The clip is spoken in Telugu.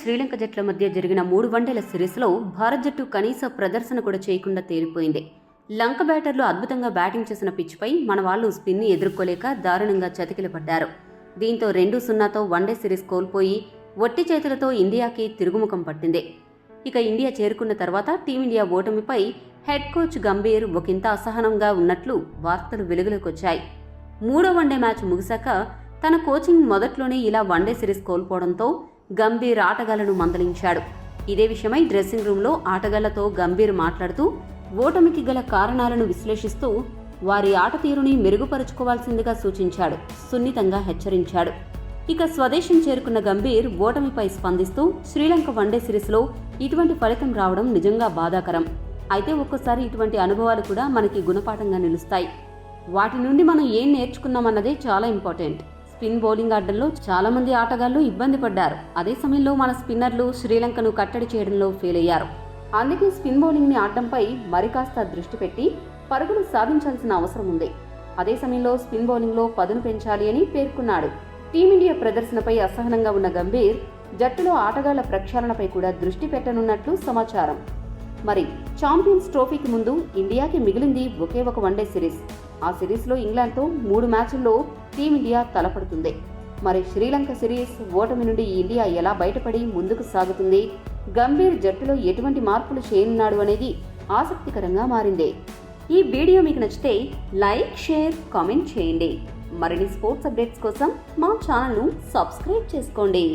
శ్రీలంక జట్ల మధ్య జరిగిన 3 వన్డేల సిరీస్లో భారత్ జట్టు కనీస ప్రదర్శన కూడా చేయకుండా తేలిపోయింది. లంక బ్యాటర్లు అద్భుతంగా బ్యాటింగ్ చేసిన పిచ్పై మన వాళ్లు స్పిన్ని ఎదుర్కోలేక దారుణంగా చతికిలపడ్డారు. దీంతో 2-0తో వన్డే సిరీస్ కోల్పోయి ఒట్టి చేతులతో ఇండియాకి తిరుగుముఖం పట్టింది. ఇక ఇండియా చేరుకున్న తర్వాత టీమిండియా ఓటమిపై హెడ్ కోచ్ గంభీర్ ఒకంత అసహనంగా ఉన్నట్లు వార్తలు వెలుగులోకొచ్చాయి. 3వ వన్డే మ్యాచ్ ముగిశాక తన కోచింగ్ మొదట్లోనే ఇలా వన్డే సిరీస్ కోల్పోవడంతో గంభీర్ ఆటగాళ్లను మందలించాడు. ఇదే విషయమై డ్రెస్సింగ్ రూమ్లో ఆటగాళ్లతో గంభీర్ మాట్లాడుతూ ఓటమికి గల కారణాలను విశ్లేషిస్తూ వారి ఆట తీరుని మెరుగుపరుచుకోవాల్సిందిగా సూచించాడు. సున్నితంగా హెచ్చరించాడు. ఇక స్వదేశం చేరుకున్న గంభీర్ ఓటమిపై స్పందిస్తూ శ్రీలంక వన్డే సిరీస్లో ఇటువంటి ఫలితం రావడం నిజంగా బాధాకరం. అయితే ఒక్కోసారి ఇటువంటి అనుభవాలు కూడా మనకి గుణపాఠంగా నిలుస్తాయి. వాటి నుండి మనం ఏం నేర్చుకున్నామన్నదే చాలా ఇంపార్టెంట్. స్పిన్ బౌలింగ్ ఆడడంలో చాలా మంది ఆటగాళ్లు ఇబ్బంది పడ్డారు. అదే సమయంలో మన స్పిన్నర్లు శ్రీలంకను కట్టడి చేయడంలో ఫెయిల్ అయ్యారు. అందుకే స్పిన్ బౌలింగ్ ని ఆడడంపై మరికాస్త దృష్టి పెట్టి పరుగులు సాధించాల్సిన అవసరం ఉంది. అదే సమయంలో స్పిన్ బౌలింగ్ లో పదును పెంచాలి అని పేర్కొన్నాడు. టీమిండియా ప్రదర్శనపై అసహనంగా ఉన్న గంభీర్ జట్టులో ఆటగాళ్ల ప్రక్షాళనపై కూడా దృష్టి పెట్టనున్నట్లు సమాచారం. మరి ఛాంపియన్స్ ట్రోఫీకి ముందు ఇండియాకి మిగిలింది ఒకే ఒక వన్డే సిరీస్. ఆ సిరీస్లో ఇంగ్లాండ్తో 3 మ్యాచ్ల్లో టీమిండియా తలపడుతుంది. మరి శ్రీలంక సిరీస్ ఓటమి నుండి ఇండియా ఎలా బయటపడి ముందుకు సాగుతుంది, గంభీర్ జట్టులో ఎటువంటి మార్పులు చేయనున్నాడు అనేది ఆసక్తికరంగా మారింది. ఈ వీడియో మీకు నచ్చితే లైక్, షేర్, కామెంట్ చేయండి. మరిన్ని స్పోర్ట్స్ అప్డేట్స్ కోసం మా ఛానల్ను సబ్స్క్రైబ్ చేసుకోండి.